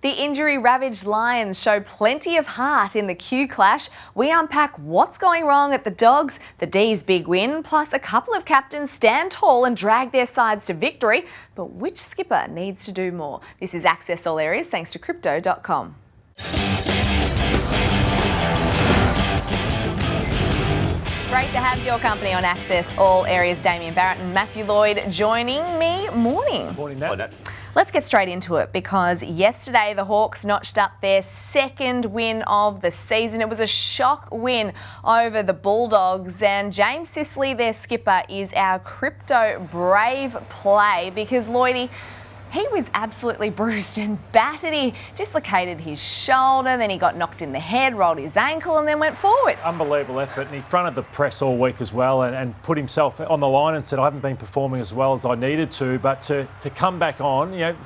The injury-ravaged Lions show plenty of heart in the Q clash. We unpack what's going wrong at the Dogs, the Dees' big win, plus a couple of captains stand tall and drag their sides to victory. But which skipper needs to do more? This is Access All Areas thanks to Crypto.com. Great to have your company on Access All Areas. Damian Barrett and Matthew Lloyd joining me. Morning. Morning, Nat. Let's get straight into it because yesterday the Hawks notched up their second win of the season. It was a shock win over the Bulldogs, and James Sicily, their skipper, is our crypto brave play because Lloydie, he was absolutely bruised and battered. He dislocated his shoulder, then he got knocked in the head, rolled his ankle and then went forward. Unbelievable effort, and he fronted the press all week as well and put himself on the line and said, I haven't been performing as well as I needed to, but to come back on, you know,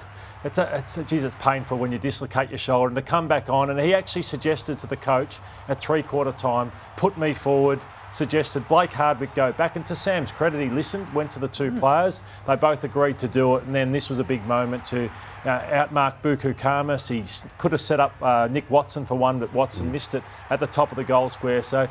it's painful when you dislocate your shoulder, and to come back on, and he actually suggested to the coach at three-quarter time, put me forward, suggested Blake Hardwick go back, and to Sam's credit, he listened, went to the two players, they both agreed to do it, and then this was a big moment to outmark Buku Kamas. He could have set up Nick Watson for one, but Watson missed it at the top of the goal square, so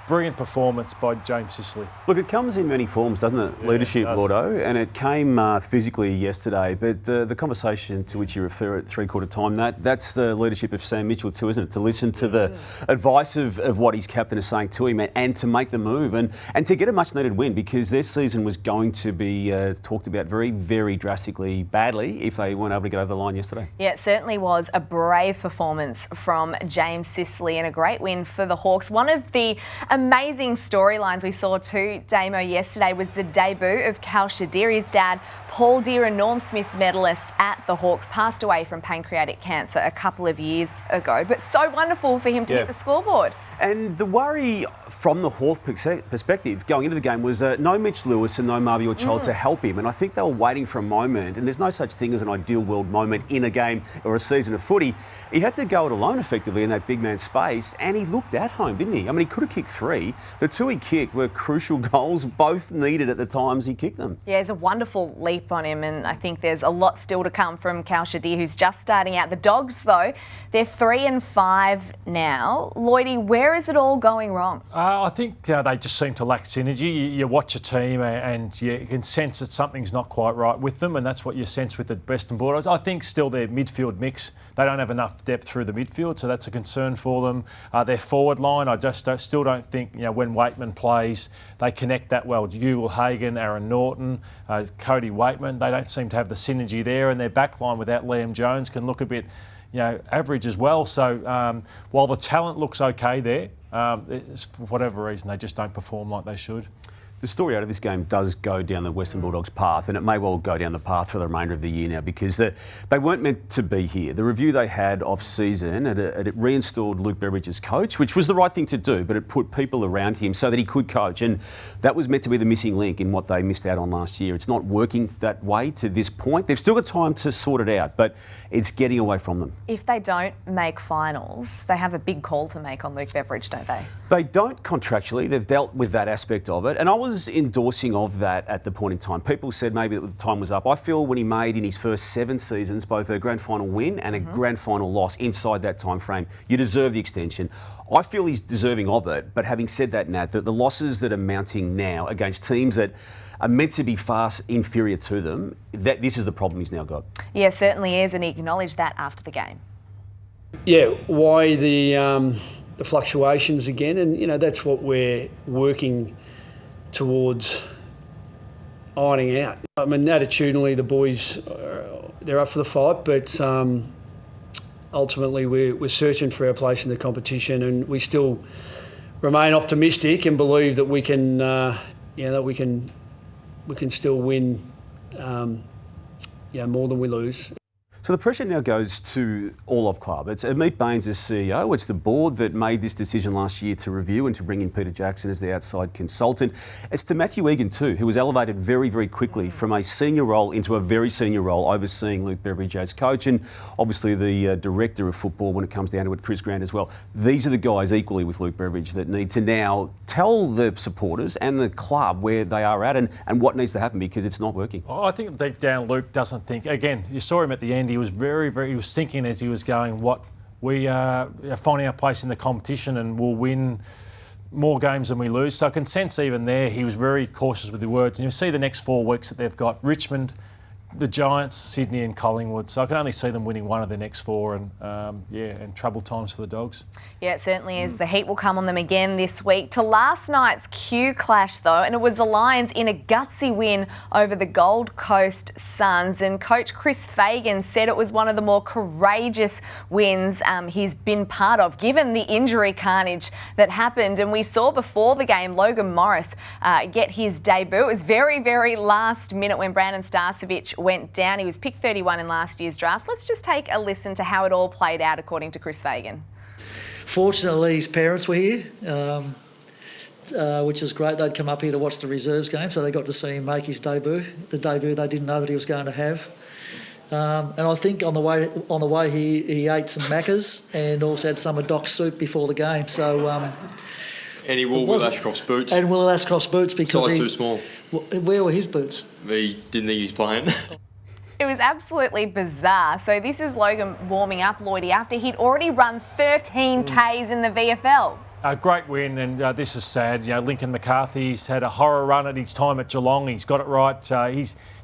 brilliant performance by James Sicily. Look, it comes in many forms, doesn't it? Yeah, leadership, Lordo, and it came physically yesterday, but the conversation to which you refer at three-quarter time, that's the leadership of Sam Mitchell too, isn't it? To listen to the advice of what his captain is saying to him and to make the move and to get a much-needed win, because their season was going to be talked about very, very drastically badly if they weren't able to get over the line yesterday. Yeah, it certainly was a brave performance from James Sicily and a great win for the Hawks. One of the amazing storylines we saw too, Damo, yesterday was the debut of Cal Shadir. His dad, Paul Deer, a Norm Smith medalist at the Hawks, passed away from pancreatic cancer a couple of years ago. But so wonderful for him to hit the scoreboard. And the worry from the Hawks perspective going into the game was no Mitch Lewis and no Marby or Child to help him. And I think they were waiting for a moment, and there's no such thing as an ideal world moment in a game or a season of footy. He had to go it alone effectively in that big man space, and he looked at home, didn't he? I mean, he could have kicked three. The two he kicked were crucial goals, both needed at the times he kicked them. Yeah, there's a wonderful leap on him, and I think there's a lot still to come from Cal Shadir, who's just starting out. The Dogs, though, they're 3-5 now. Lloydie, where is it all going wrong? I think they just seem to lack synergy. You watch a team and you can sense that something's not quite right with them, and that's what you sense with the Western Bulldogs. I think still their midfield mix, they don't have enough depth through the midfield, so that's a concern for them. Their forward line, I just still don't think, when Waitman plays, they connect that well. Ewell Hagan, Aaron Norton, Cody Waitman, they don't seem to have the synergy there, and their back line without Liam Jones can look a bit average as well. So while the talent looks okay there, for whatever reason, they just don't perform like they should. The story out of this game does go down the Western Bulldogs path, and it may well go down the path for the remainder of the year now, because they weren't meant to be here. The review they had off-season, it reinstalled Luke Beveridge as coach, which was the right thing to do, but it put people around him so that he could coach, and that was meant to be the missing link in what they missed out on last year. It's not working that way to this point. They've still got time to sort it out, but it's getting away from them. If they don't make finals, they have a big call to make on Luke Beveridge, don't they? They don't contractually. They've dealt with that aspect of it, and I was endorsing of that at the point in time. People said maybe that the time was up. I feel when he made in his first 7 seasons both a grand final win and a grand final loss inside that time frame, you deserve the extension. I feel he's deserving of it, but having said that, Nat, the losses that are mounting now against teams that are meant to be far inferior to them, that this is the problem he's now got. Yeah, certainly is, and he acknowledged that after the game. Yeah, why the fluctuations again, and that's what we're working towards ironing out. I mean, attitudinally, the boys, they're up for the fight, but ultimately we're searching for our place in the competition, and we still remain optimistic and believe that we can, that we can still win, more than we lose. So the pressure now goes to all of club. It's Meet Baines as CEO. It's the board that made this decision last year to review and to bring in Peter Jackson as the outside consultant. It's to Matthew Egan too, who was elevated very, very quickly from a senior role into a very senior role, overseeing Luke Beveridge as coach, and obviously the director of football when it comes down to it, Chris Grant as well. These are the guys equally with Luke Beveridge that need to now tell the supporters and the club where they are at and what needs to happen, because it's not working. I think deep down Luke doesn't think, again, you saw him at the end, he was he was thinking as he was going, what we are finding our place in the competition and we'll win more games than we lose. So I can sense even there he was very cautious with the words. And you'll see the next 4 weeks that they've got Richmond, the Giants, Sydney and Collingwood. So I can only see them winning one of the next 4 and troubled times for the Dogs. Yeah, it certainly is. The heat will come on them again this week. To last night's Q clash though, and it was the Lions in a gutsy win over the Gold Coast Suns, and coach Chris Fagan said it was one of the more courageous wins he's been part of, given the injury carnage that happened. And we saw before the game Logan Morris get his debut. It was very, very last minute when Brandon Starcevich went down. He was picked 31 in last year's draft. Let's just take a listen to how it all played out according to Chris Fagan. Fortunately, his parents were here, which is great. They'd come up here to watch the reserves game, so they got to see him make his debut, the debut they didn't know that he was going to have. And I think on the way he ate some Maccas and also had some of Doc's soup before the game. So and he wore Will Ashcroft's boots. And Will Ashcroft's boots because size too small. Where were his boots? He didn't think he was playing. It was absolutely bizarre. So this is Logan warming up, Lloydie, after he'd already run 13 Ks in the VFL. A great win, and this is sad. You know, Lincoln McCarthy's had a horror run at his time at Geelong. He's got it right.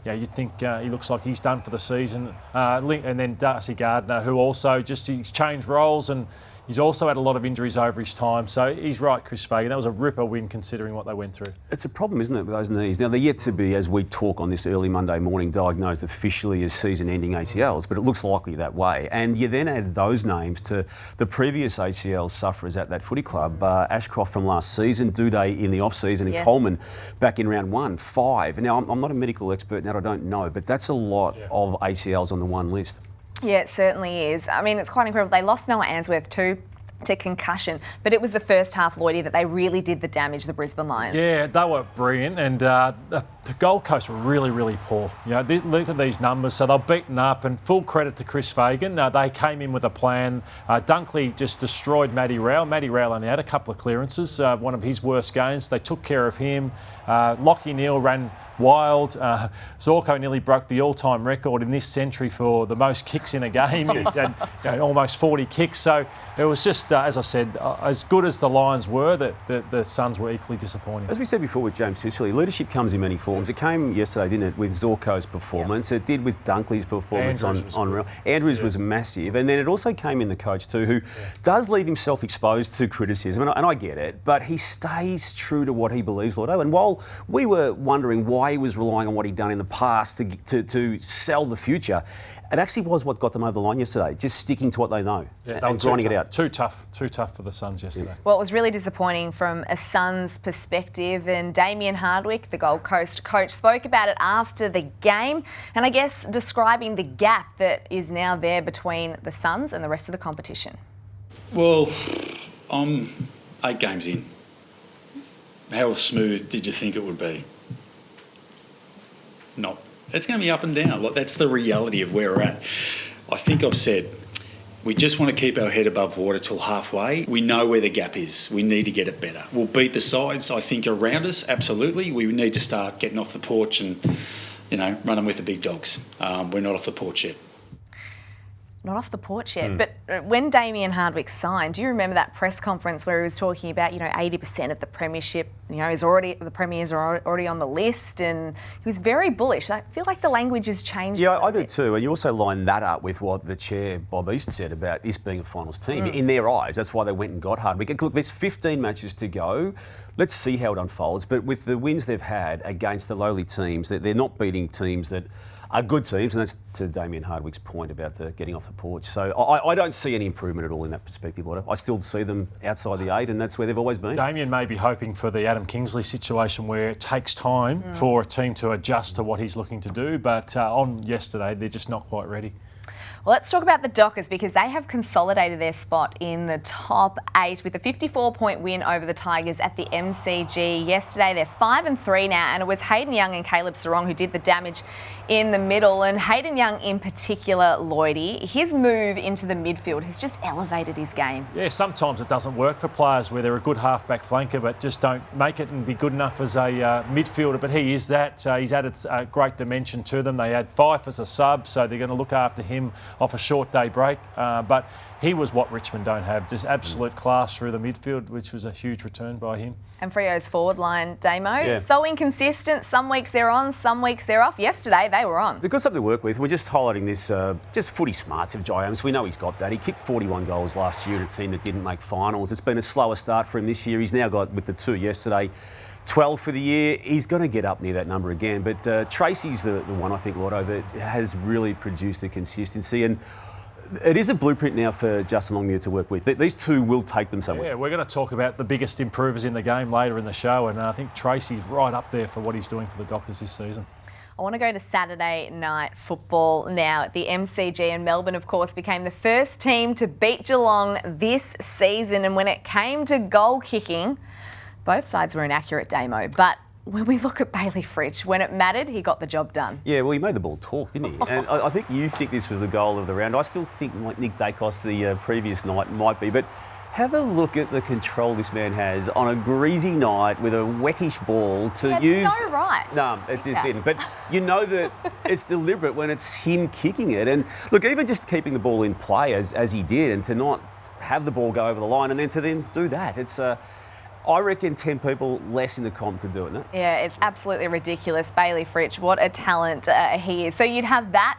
You'd think he looks like he's done for the season. And then Darcy Gardner, who also he's changed roles and he's also had a lot of injuries over his time. So he's right, Chris Fagan. That was a ripper win considering what they went through. It's a problem, isn't it, with those knees? Now, they're yet to be, as we talk on this early Monday morning, diagnosed officially as season-ending ACLs, but it looks likely that way. And you then add those names to the previous ACL sufferers at that footy club. Ashcroft from last season, Duday in the off-season, and Coleman back in round 1, 5. Now, I'm not a medical expert, and I don't know, but that's a lot of ACLs on the one list. Yeah, it certainly is. I mean, it's quite incredible. They lost Noah Answorth too to concussion, but it was the first half, Lloydie, that they really did the damage, the Brisbane Lions. Yeah, they were brilliant, and the Gold Coast were really, really poor. You know, look at these numbers. So they're beaten up, and full credit to Chris Fagan. They came in with a plan. Dunkley just destroyed Matty Rowell. Matty Rowell only had a couple of clearances, one of his worst games. They took care of him. Lachie Neale ran wild. Zorko nearly broke the all-time record in this century for the most kicks in a game. He's had almost 40 kicks. So it was just, as I said, as good as the Lions were, the Suns were equally disappointing. As we said before with James Sicily, leadership comes in many forms. It came yesterday, didn't it, with Zorko's performance. It did with Dunkley's performance on Real. Andrews was massive. And then it also came in the coach too, who does leave himself exposed to criticism. And I get it, but he stays true to what he believes, Lordo. And while we were wondering why he was relying on what he'd done in the past to sell the future, it actually was what got them over the line yesterday, just sticking to what they know and grinding it out. Too tough for the Suns yesterday. Well, it was really disappointing from a Suns perspective, and Damian Hardwick, the Gold Coast coach, spoke about it after the game, and I guess describing the gap that is now there between the Suns and the rest of the competition. Well, I'm 8 games in. How smooth did you think it would be? Not. It's going to be up and down. Like, that's the reality of where we're at. I think I've said we just want to keep our head above water till halfway. We know where the gap is. We need to get it better. We'll beat the sides, I think, around us, absolutely. We need to start getting off the porch and, running with the big dogs. We're not off the porch yet. Not off the porch yet, but when Damian Hardwick signed, do you remember that press conference where he was talking about, 80% of the premiership, the premiers are already on the list, and he was very bullish. I feel like the language has changed. Yeah, I do too. And you also line that up with what the chair, Bob East, said about this being a finals team. In their eyes, that's why they went and got Hardwick. Look, there's 15 matches to go. Let's see how it unfolds. But with the wins they've had against the lowly teams, they're not beating teams that are good teams, and that's to Damian Hardwick's point about the getting off the porch. So I don't see any improvement at all in that perspective, Lotto. I still see them outside the 8, and that's where they've always been. Damian may be hoping for the Adam Kingsley situation where it takes time for a team to adjust to what he's looking to do, but on yesterday, they're just not quite ready. Well, let's talk about the Dockers because they have consolidated their spot in the top 8 with a 54-point win over the Tigers at the MCG yesterday. They're 5-3 now, and it was Hayden Young and Caleb Sarong who did the damage in the middle. And Hayden Young in particular, Lloydie, his move into the midfield has just elevated his game. Yeah, sometimes it doesn't work for players where they're a good half-back flanker but just don't make it and be good enough as a midfielder. But he is that. He's added a great dimension to them. They had Fife as a sub, so they're going to look after him off a short day break. But he was what Richmond don't have, just absolute class through the midfield, which was a huge return by him. And Freo's forward line, Damo, so inconsistent. Some weeks they're on, some weeks they're off. Yesterday they were on. They've got something to work with. We're just highlighting this, just footy smarts of Jai Amos. We know he's got that. He kicked 41 goals last year in a team that didn't make finals. It's been a slower start for him this year. He's now got, with the 2 yesterday, 12 for the year. He's going to get up near that number again. But Tracy's the one, I think, Lotto, that has really produced the consistency. And it is a blueprint now for Justin Longmuir to work with. These two will take them somewhere. Yeah, we're going to talk about the biggest improvers in the game later in the show, and I think Tracy's right up there for what he's doing for the Dockers this season. I want to go to Saturday night football now at the MCG, and Melbourne, of course, became the first team to beat Geelong this season. And when it came to goal kicking, both sides were inaccurate, Damo. But when we look at Bailey Fritsch, when it mattered, he got the job done. Yeah, well, he made the ball talk, didn't he? And I think you think this was the goal of the round. I still think like Nick Dacos the previous night might be, but have a look at the control this man has on a greasy night with a wettish ball to use. No right. No, it just didn't. But you know that it's deliberate when it's him kicking it. And look, even just keeping the ball in play as he did, and to not have the ball go over the line and then to then do that, it's I reckon 10 people less in the comp could do it, no? Yeah, it's absolutely ridiculous. Bailey Fritsch, what a talent he is. So you'd have that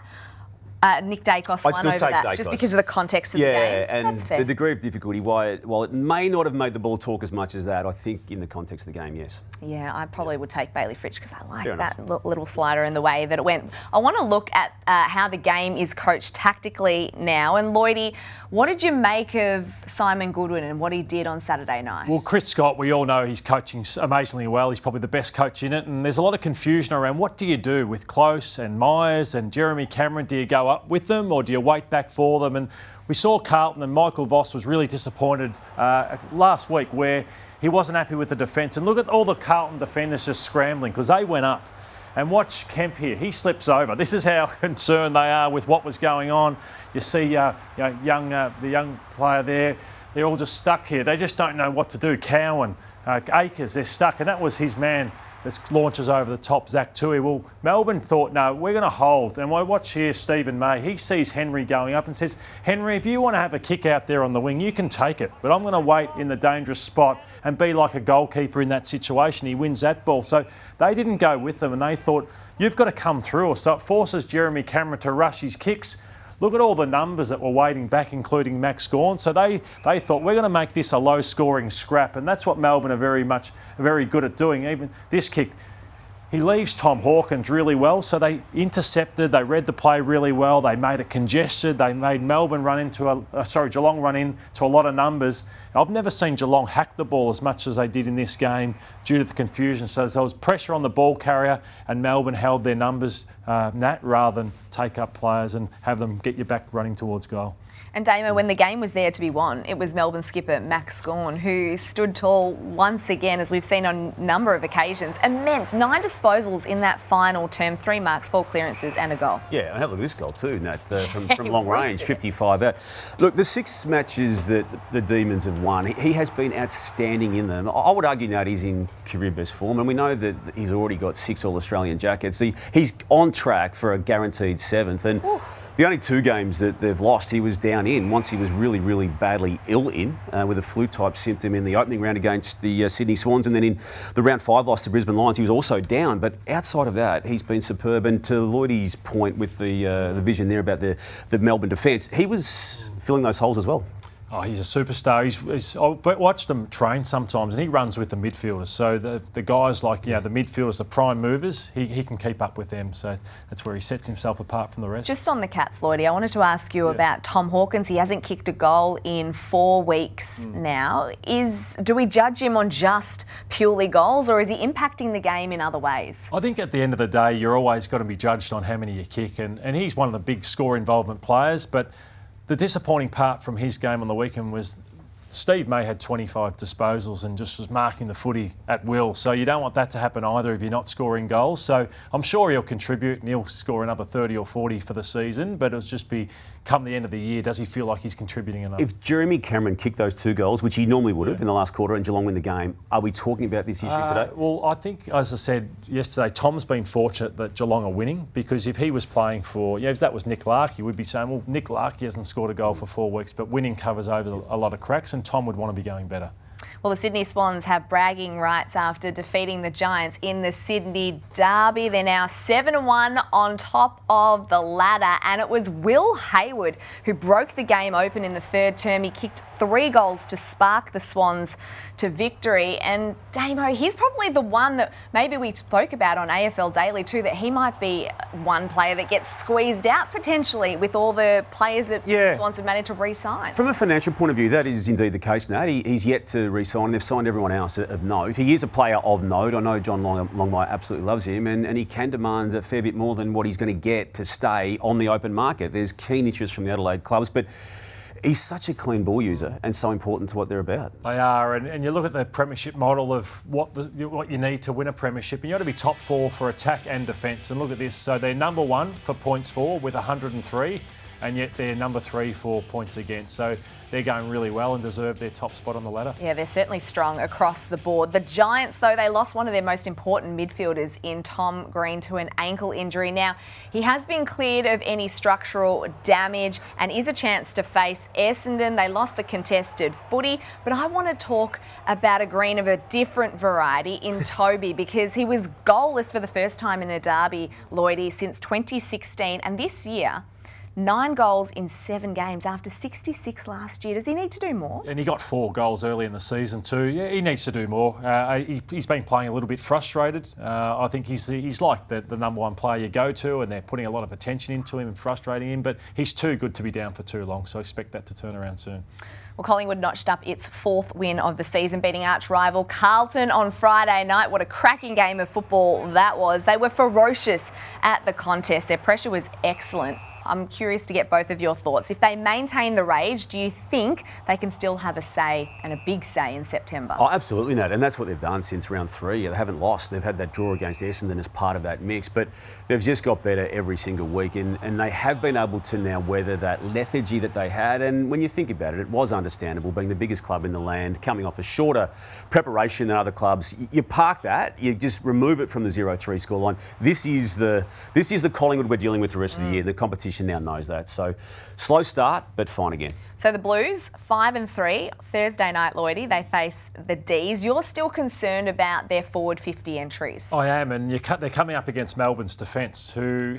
Nick Dacos one over that, Dacos. just because of the context of the game. Yeah, and that's fair. the degree of difficulty, while it may not have made the ball talk as much as that, I think in the context of the game, yes. Yeah, I probably would take Bailey Fritsch because I like Fair that little slider and the way that it went. I want to look at how the game is coached tactically now. And Lloydie, what did you make of Simon Goodwin and what he did on Saturday night? Well, Chris Scott, we all know he's coaching amazingly well. He's probably the best coach in it. And there's a lot of confusion around what do you do with Close and Myers and Jeremy Cameron? Do you go up with them or do you wait back for them? And we saw Carlton, and Michael Voss was really disappointed last week where he wasn't happy with the defence. And look at all the Carlton defenders just scrambling because they went up. And watch Kemp here. He slips over. This is how concerned they are with what was going on. You see the young player there. They're all just stuck here. They just don't know what to do. Cowan, Akers, they're stuck. And that was his man that launches over the top, Zach Tui. Well, Melbourne thought, no, we're going to hold. And I watch here Stephen May. He sees Henry going up and says, Henry, if you want to have a kick out there on the wing, you can take it. But I'm going to wait in the dangerous spot and be like a goalkeeper in that situation. He wins that ball. So they didn't go with them and they thought, you've got to come through. So it forces Jeremy Cameron to rush his kicks. Look at all the numbers that were waiting back, including Max Gawn. So they thought, we're going to make this a low-scoring scrap. And that's what Melbourne are very good at doing. Even this kick, he leaves Tom Hawkins really well. So they intercepted, they read the play really well. They made it congested. They made Melbourne run into Geelong run into a lot of numbers. I've never seen Geelong hack the ball as much as they did in this game due to the confusion. So there was pressure on the ball carrier and Melbourne held their numbers, Nat, rather than take up players and have them get you back running towards goal. And Damo, when the game was there to be won, it was Melbourne skipper Max Gawn who stood tall once again, as we've seen on a number of occasions. Immense, 9 disposals in that final term, 3 marks, 4 clearances and a goal. Yeah, and have a look at this goal too, Nat, from long range, 55 Look, the 6 matches that the Demons have won, he has been outstanding in them. I would argue, Nat, he's in career best form, and we know that he's already got 6 All-Australian jackets. He's on track for a guaranteed 7th, and the only 2 games that they've lost, he was down in. Once he was really, really badly ill in with a flu-type symptom in the opening round against the Sydney Swans, and then in the round 5 loss to Brisbane Lions, he was also down. But outside of that, he's been superb. And to Lloydie's point with the vision there about the Melbourne defence, he was filling those holes as well. Oh, he's a superstar. I've watched him train sometimes, and he runs with the midfielders. So the guys like the midfielders, the prime movers, he can keep up with them. So that's where he sets himself apart from the rest. Just on the Cats, Lloydie, I wanted to ask you about Tom Hawkins. He hasn't kicked a goal in 4 weeks now. Do we judge him on just purely goals, or is he impacting the game in other ways? I think at the end of the day, you're always got to be judged on how many you kick, and he's one of the big score involvement players, but the disappointing part from his game on the weekend was Steve May had 25 disposals and just was marking the footy at will. So you don't want that to happen either if you're not scoring goals. So I'm sure he'll contribute and he'll score another 30 or 40 for the season, but it'll just be come the end of the year, does he feel like he's contributing enough? If Jeremy Cameron kicked those 2 goals, which he normally would have in the last quarter, and Geelong win the game, are we talking about this issue today? Well, I think, as I said yesterday, Tom's been fortunate that Geelong are winning, because if he was playing for, if that was Nick Larkey, we'd be saying, well, Nick Larkey hasn't scored a goal for 4 weeks, but winning covers over a lot of cracks, and Tom would want to be going better. Well, the Sydney Swans have bragging rights after defeating the Giants in the Sydney Derby. They're now 7-1 on top of the ladder, and it was Will Hayward who broke the game open in the third term. He kicked 3 goals to spark the Swans to victory, and Damo, he's probably the one that maybe we spoke about on AFL Daily too, that he might be one player that gets squeezed out potentially with all the players that the Swans have managed to re-sign. From a financial point of view, that is indeed the case, Nat. He's yet to re-sign. They've signed everyone else of note. He is a player of note. I know John Longmire absolutely loves him, and he can demand a fair bit more than what he's going to get to stay on the open market. There's keen interest from the Adelaide clubs, but he's such a clean ball user and so important to what they're about. They are, and you look at the premiership model of what you need to win a premiership, and you ought to be top 4 for attack and defence. And look at this, so they're number 1 for points for with 103, and yet they're number 3 for points against. So they're going really well and deserve their top spot on the ladder. Yeah, they're certainly strong across the board. The Giants, though, they lost one of their most important midfielders in Tom Green to an ankle injury. Now, he has been cleared of any structural damage and is a chance to face Essendon. They lost the contested footy, but I want to talk about a Green of a different variety in Toby, because he was goalless for the first time in a derby, Lloydie, since 2016, and this year 9 goals in 7 games after 66 last year. Does he need to do more? And he got 4 goals early in the season too. Yeah, he needs to do more. He's been playing a little bit frustrated. I think he's like the number 1 player you go to, and they're putting a lot of attention into him and frustrating him, but he's too good to be down for too long, so I expect that to turn around soon. Well, Collingwood notched up its 4th win of the season, beating arch rival Carlton on Friday night. What a cracking game of football that was. They were ferocious at the contest. Their pressure was excellent. I'm curious to get both of your thoughts. If they maintain the rage, do you think they can still have a say, and a big say, in September? Oh, absolutely, Nat. And that's what they've done since round 3. They haven't lost. They've had that draw against Essendon as part of that mix, but they've just got better every single week, and they have been able to now weather that lethargy that they had. And when you think about it, it was understandable, being the biggest club in the land, coming off a shorter preparation than other clubs. You park that, you just remove it from the 0-3 scoreline. This is the Collingwood we're dealing with the rest of the year. The competition now knows that. So slow start, but fine again. So the Blues, 5-3, Thursday night, Lloydie, they face the Dees. You're still concerned about their forward 50 entries? I am, and they're coming up against Melbourne's defence, who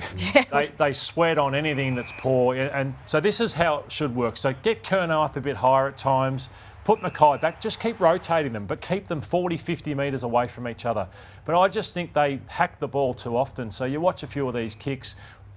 they sweat on anything that's poor. And so this is how it should work. So get Curnow up a bit higher at times, put Mackay back, just keep rotating them, but keep them 40, 50 metres away from each other. But I just think they hack the ball too often. So you watch a few of these kicks,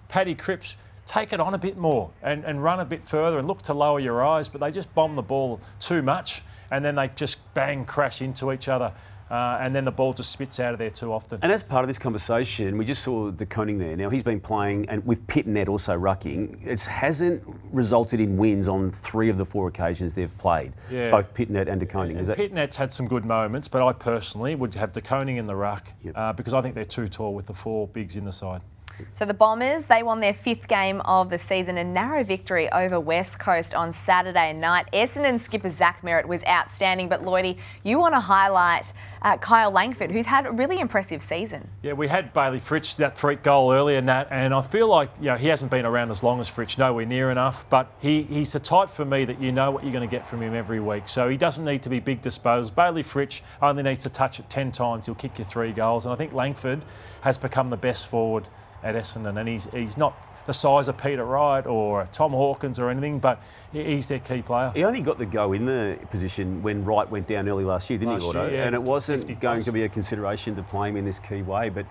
Paddy Cripps, take it on a bit more and run a bit further and look to lower your eyes, but they just bomb the ball too much, and then they just bang, crash into each other. And then the ball just spits out of there too often. And as part of this conversation, we just saw De Koning there. Now, he's been playing, and with Pitt and Ned also rucking. It hasn't resulted in wins on 3 of the 4 occasions they've played, both Pitt and Ned and De Koning. Pitt and Ned's had some good moments, but I personally would have De Koning in the ruck because I think they're too tall with the 4 bigs in the side. So the Bombers, they won their 5th game of the season, a narrow victory over West Coast on Saturday night. Essendon skipper Zach Merritt was outstanding, but Lloydie, you want to highlight Kyle Langford, who's had a really impressive season. Yeah, we had Bailey Fritsch, that freak goal earlier, Nat, and I feel like he hasn't been around as long as Fritsch, nowhere near enough, but he's the type for me that you know what you're going to get from him every week. So he doesn't need to be big disposals. Bailey Fritsch only needs to touch it 10 times, he'll kick you 3 goals, and I think Langford has become the best forward at Essendon, and he's not the size of Peter Wright or Tom Hawkins or anything, but he's their key player. He only got the go in the position when Wright went down early last year, didn't he, Gordo? Yeah, and it wasn't going to be a consideration to play him in this key way. But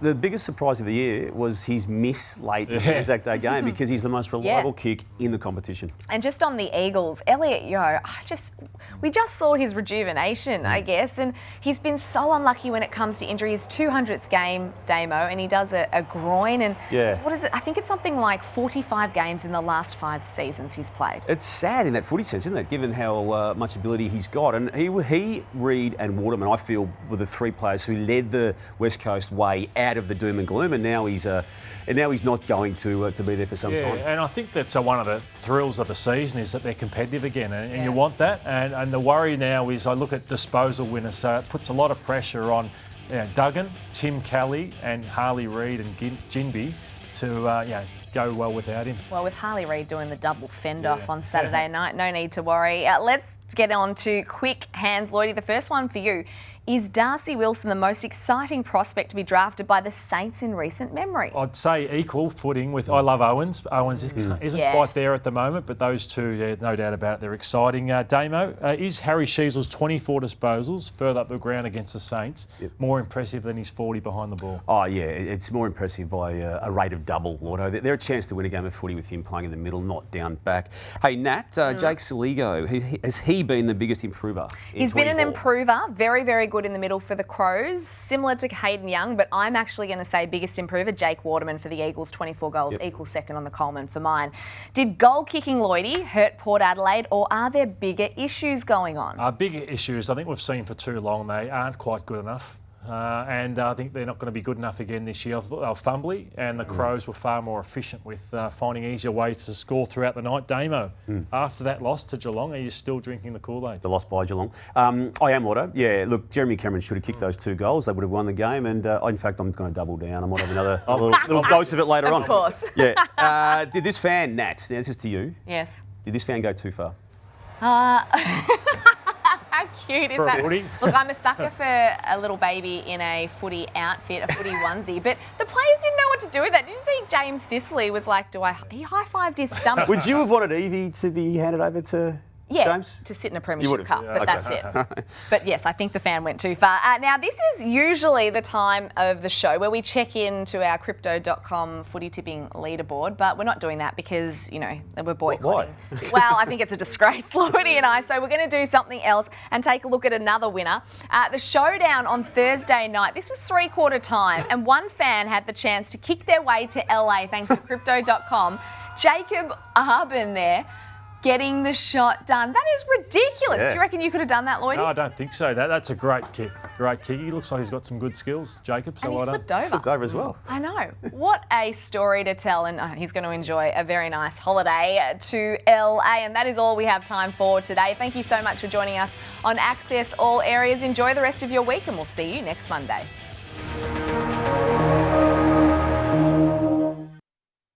the biggest surprise of the year was his miss late in the Anzac Day game, because he's the most reliable kick in the competition. And just on the Eagles, Elliot Yeo, we just saw his rejuvenation, I guess, and he's been so unlucky when it comes to injury. His 200th game, Damo, and he does a groin, and what is it? I think it's something like 45 games in the last 5 seasons he's played. It's sad in that footy sense, isn't it, given how much ability he's got. And he, Reid and Waterman, I feel, were the 3 players who led the West Coast way out of the doom and gloom, and now he's not going to be there for some time. And I think that's one of the thrills of the season, is that they're competitive again, and you want that. And the worry now is, I look at disposal winners, so it puts a lot of pressure on Duggan, Tim Kelly, and Harley Reid and Ginbey to go well without him. Well, with Harley Reid doing the double fend-off on Saturday night, no need to worry. Let's get on to quick hands. Lloydie, the first one for you. Is Darcy Wilson the most exciting prospect to be drafted by the Saints in recent memory? I'd say equal footing with, I love Owens. Owens isn't quite there at the moment, but those two, no doubt about it, they're exciting. Damo, is Harry Sheezel's 24 disposals further up the ground against the Saints more impressive than his 40 behind the ball? Oh, yeah, it's more impressive by a rate of double, Lordo. They're a chance to win a game of footy with him playing in the middle, not down back. Hey, Nat, Jake Saligo, has he been the biggest improver? He's been an improver, very, very good in the middle for the Crows, similar to Hayden Young, but I'm actually going to say biggest improver, Jake Waterman for the Eagles, 24 goals, equals second on the Coleman for mine. Did goal kicking, Lloydie, hurt Port Adelaide, or are there bigger issues going on? Bigger issues, I think we've seen for too long. They aren't quite good enough. And I think they're not going to be good enough again this year. They were fumbly, and the Crows were far more efficient with finding easier ways to score throughout the night. Damo, after that loss to Geelong, are you still drinking the Kool-Aid? The loss by Geelong. I am, Otto. Yeah, look, Jeremy Cameron should have kicked those 2 goals. They would have won the game. And in fact, I'm going to double down. I might have another little dose of it later on. Of course. Yeah. Did this fan, Nat, now this is to you. Yes. Did this fan go too far? How cute is For a that? footy? Look, I'm a sucker for a little baby in a footy outfit, a footy onesie, but the players didn't know what to do with that. Did you see James Sicily was like, he high-fived his stomach. Would you have wanted Evie to be handed over to James? To sit in a premiership cup, Yeah, but that's it. But yes, I think the fan went too far. Now, this is usually the time of the show where we check into our crypto.com footy tipping leaderboard, but we're not doing that because, we're boycotting. Why? Well, I think it's a disgrace, Lloydie and I, so we're going to do something else and take a look at another winner. The showdown on Thursday night, this was 3/4 time, and one fan had the chance to kick their way to LA thanks to crypto.com. Jacob Arbin there, getting the shot done. That is ridiculous. Do you reckon you could have done that, Lloydie? No, I don't think so. That's a great kick. Great kick. He looks like he's got some good skills, Jacob. So and he slipped over. Slipped over as well. I know. What a story to tell, and he's going to enjoy a very nice holiday to LA. And that is all we have time for today. Thank you so much for joining us on Access All Areas. Enjoy the rest of your week, and we'll see you next Monday.